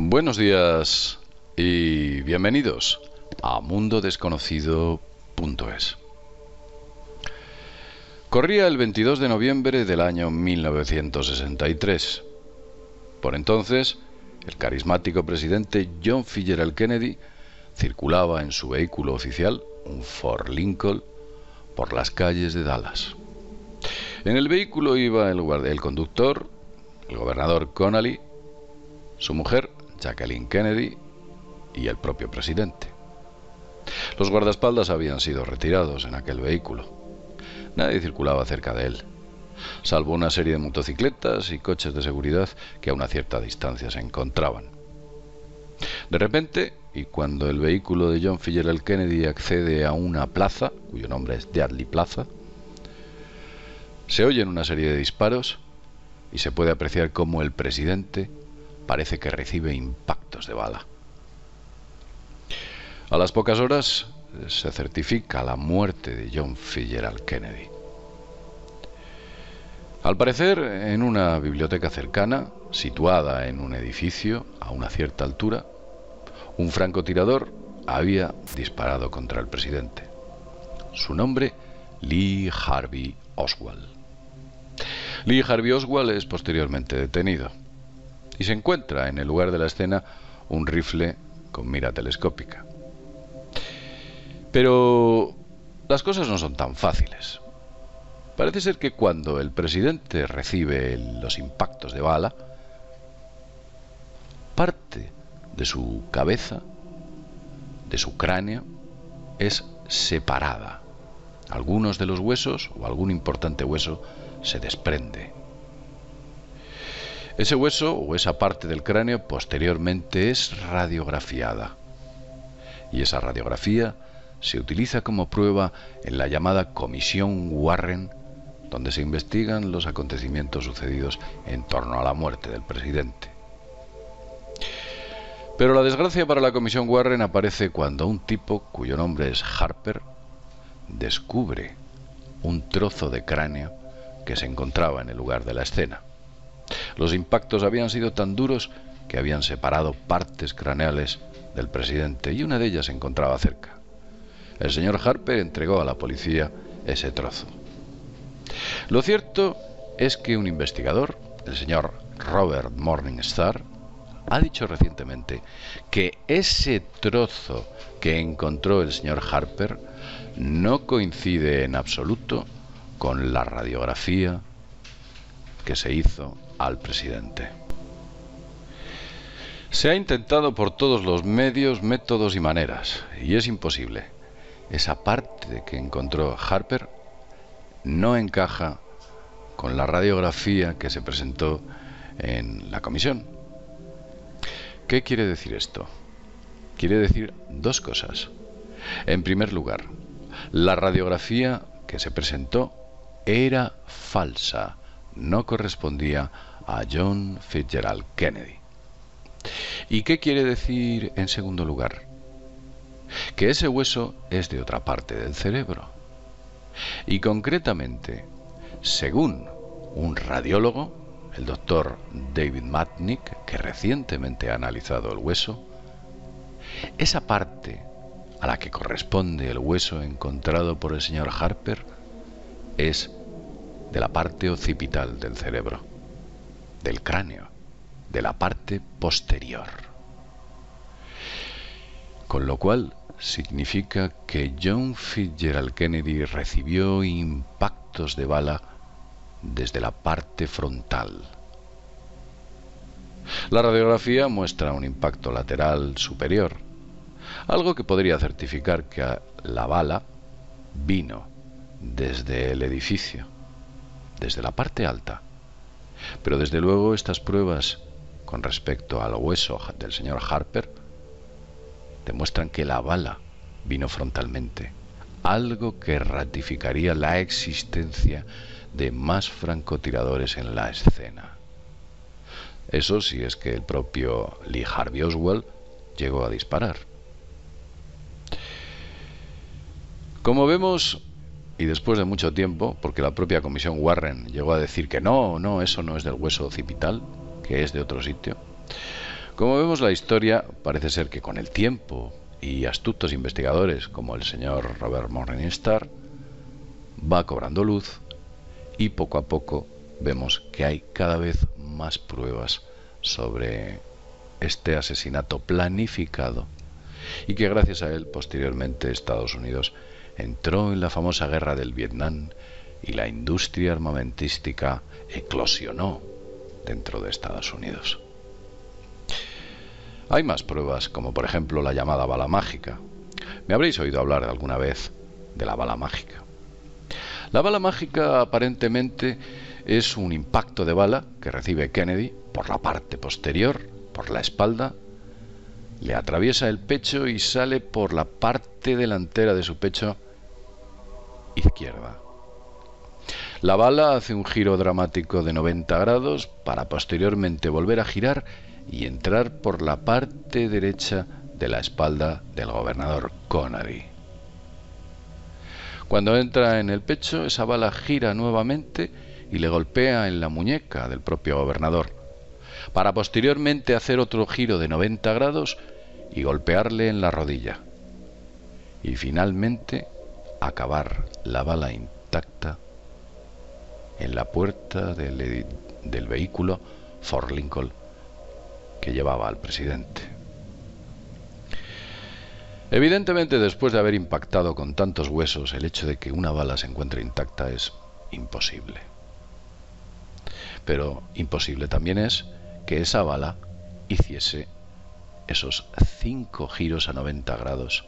Buenos días y bienvenidos a mundodesconocido.es. Corría el 22 de noviembre del año 1963. Por entonces, el carismático presidente John F. Kennedy circulaba en su vehículo oficial, un Ford Lincoln, por las calles de Dallas. En el vehículo iba el conductor, el gobernador Connally, su mujer, Jacqueline Kennedy, y el propio presidente. Los guardaespaldas habían sido retirados en aquel vehículo. Nadie circulaba cerca de él, salvo una serie de motocicletas y coches de seguridad que a una cierta distancia se encontraban. De repente, y cuando el vehículo de John F. Kennedy accede a una plaza, cuyo nombre es Dealey Plaza, se oyen una serie de disparos y se puede apreciar cómo el presidente parece que recibe impactos de bala. A las pocas horas se certifica la muerte de John F. Kennedy. Al parecer, en una biblioteca cercana, situada en un edificio a una cierta altura, un francotirador había disparado contra el presidente. Su nombre, Lee Harvey Oswald. Lee Harvey Oswald es posteriormente detenido y se encuentra en el lugar de la escena un rifle con mira telescópica. Pero las cosas no son tan fáciles. Parece ser que cuando el presidente recibe los impactos de bala, parte de su cabeza, de su cráneo, es separada. Algunos de los huesos o algún importante hueso se desprende. Ese hueso o esa parte del cráneo posteriormente es radiografiada. Y esa radiografía se utiliza como prueba en la llamada Comisión Warren, donde se investigan los acontecimientos sucedidos en torno a la muerte del presidente. Pero la desgracia para la Comisión Warren aparece cuando un tipo, cuyo nombre es Harper, descubre un trozo de cráneo que se encontraba en el lugar de la escena. Los impactos habían sido tan duros que habían separado partes craneales del presidente y una de ellas se encontraba cerca. El señor Harper entregó a la policía ese trozo. Lo cierto es que un investigador, el señor Robert Morningstar, ha dicho recientemente que ese trozo que encontró el señor Harper no coincide en absoluto con la radiografía que se hizo al presidente. Se ha intentado por todos los medios, métodos y maneras, y es imposible. Esa parte que encontró Harper no encaja con la radiografía que se presentó en la comisión. ¿Qué quiere decir esto? Quiere decir dos cosas. En primer lugar, la radiografía que se presentó era falsa, no correspondía a John F. Kennedy. ¿Y qué quiere decir en segundo lugar? Que ese hueso es de otra parte del cerebro. Y concretamente, según un radiólogo, el doctor David Matnick, que recientemente ha analizado el hueso, esa parte a la que corresponde el hueso encontrado por el señor Harper es de la parte occipital del cerebro, del cráneo, de la parte posterior. Con lo cual significa que John F. Kennedy recibió impactos de bala desde la parte frontal. La radiografía muestra un impacto lateral superior, algo que podría certificar que la bala vino desde el edificio, desde la parte alta. Pero desde luego estas pruebas con respecto al hueso del señor Harper demuestran que la bala vino frontalmente, algo que ratificaría la existencia de más francotiradores en la escena. Eso si es que el propio Lee Harvey Oswald llegó a disparar. Como vemos, y después de mucho tiempo, porque la propia Comisión Warren llegó a decir que no, eso no es del hueso occipital, que es de otro sitio. Como vemos, la historia parece ser que con el tiempo y astutos investigadores como el señor Robert Morningstar va cobrando luz, y poco a poco vemos que hay cada vez más pruebas sobre este asesinato planificado, y que gracias a él posteriormente Estados Unidos entró en la famosa guerra del Vietnam y la industria armamentística eclosionó dentro de Estados Unidos. Hay más pruebas, como por ejemplo la llamada bala mágica. Me habréis oído hablar alguna vez de la bala mágica. La bala mágica aparentemente es un impacto de bala que recibe Kennedy por la parte posterior, por la espalda, le atraviesa el pecho y sale por la parte delantera de su pecho izquierda. La bala hace un giro dramático de 90 grados para posteriormente volver a girar y entrar por la parte derecha de la espalda del gobernador Connery. Cuando entra en el pecho, esa bala gira nuevamente y le golpea en la muñeca del propio gobernador, para posteriormente hacer otro giro de 90 grados y golpearle en la rodilla. Y finalmente acabar la bala intacta en la puerta del vehículo Ford Lincoln que llevaba al presidente. Evidentemente, después de haber impactado con tantos huesos, el hecho de que una bala se encuentre intacta es imposible. Pero imposible también es que esa bala hiciese esos 5 giros a 90 grados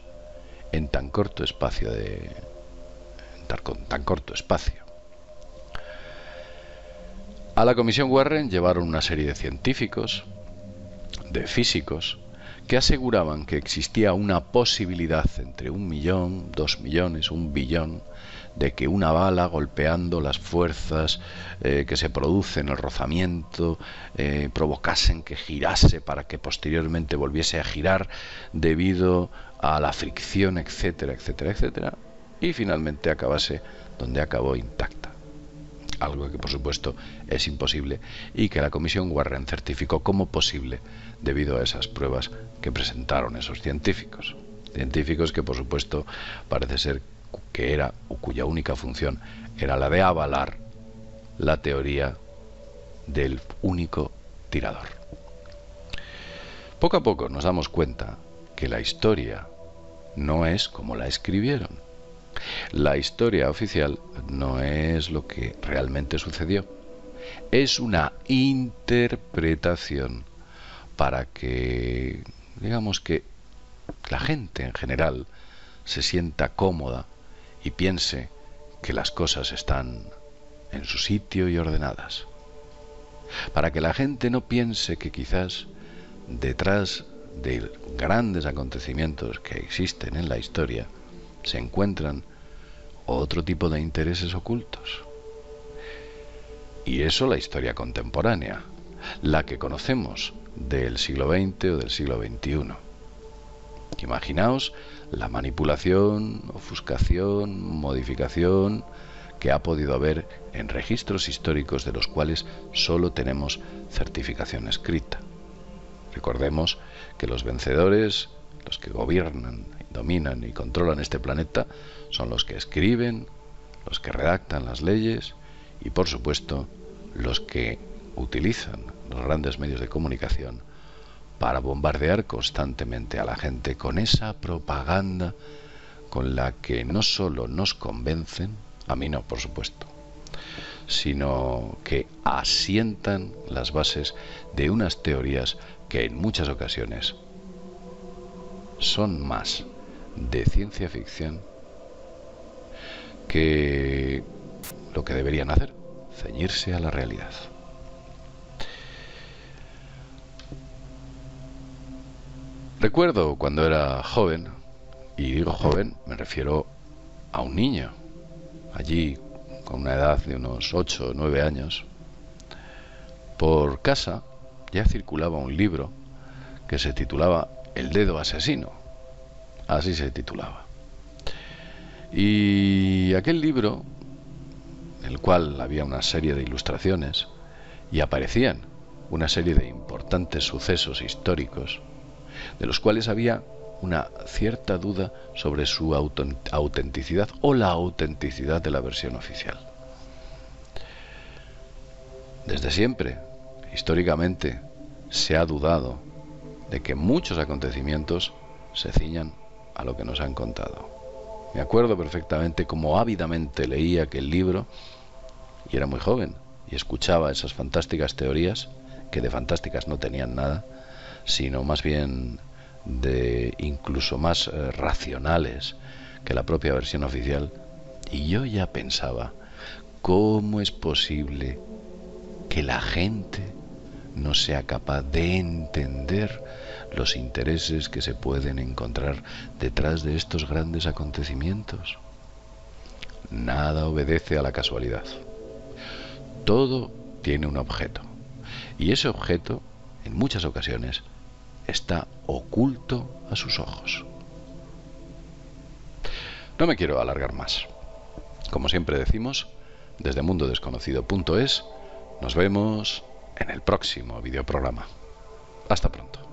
en tan corto espacio tan corto espacio. A la Comisión Warren llevaron una serie de científicos, de físicos, que aseguraban que existía una posibilidad entre 1 millón, 2 millones, 1 billón, de que una bala golpeando las fuerzas que se producen, el rozamiento, provocasen que girase para que posteriormente volviese a girar debido a la fricción, etcétera, etcétera, etcétera, y finalmente acabase donde acabó, intacta. Algo que por supuesto es imposible y que la Comisión Warren certificó como posible debido a esas pruebas que presentaron esos científicos. Científicos que por supuesto parece ser que era, o cuya única función era la de avalar la teoría del único tirador. Poco a poco nos damos cuenta que la historia no es como la escribieron. La historia oficial no es lo que realmente sucedió. Es una interpretación para que, digamos que la gente en general se sienta cómoda y piense que las cosas están en su sitio y ordenadas. Para que la gente no piense que quizás detrás de grandes acontecimientos que existen en la historia se encuentran otro tipo de intereses ocultos. Y eso la historia contemporánea, la que conocemos del siglo XX o del siglo XXI. Imaginaos la manipulación, ofuscación, modificación que ha podido haber en registros históricos de los cuales solo tenemos certificación escrita. Recordemos que los vencedores, los que gobiernan, dominan y controlan este planeta, son los que escriben, los que redactan las leyes y, por supuesto, los que utilizan los grandes medios de comunicación para bombardear constantemente a la gente con esa propaganda con la que no solo nos convencen, a mí no, por supuesto, sino que asientan las bases de unas teorías que en muchas ocasiones son más de ciencia ficción que lo que deberían hacer, ceñirse a la realidad. Recuerdo cuando era joven, y digo joven, me refiero a un niño, allí con una edad de unos 8 o 9 años, por casa ya circulaba un libro que se titulaba El dedo asesino, así se titulaba. Y aquel libro, en el cual había una serie de ilustraciones y aparecían una serie de importantes sucesos históricos, de los cuales había una cierta duda sobre su autenticidad o la autenticidad de la versión oficial. Desde siempre, históricamente, se ha dudado de que muchos acontecimientos se ciñan a lo que nos han contado. Me acuerdo perfectamente cómo ávidamente leía aquel libro, y era muy joven, y escuchaba esas fantásticas teorías, que de fantásticas no tenían nada, sino más bien de incluso más racionales que la propia versión oficial, y yo ya pensaba, ¿cómo es posible que la gente no sea capaz de entender los intereses que se pueden encontrar detrás de estos grandes acontecimientos? Nada obedece a la casualidad. Todo tiene un objeto, y ese objeto, en muchas ocasiones, está oculto a sus ojos. No me quiero alargar más. Como siempre decimos, desde mundodesconocido.es, nos vemos en el próximo videoprograma. Hasta pronto.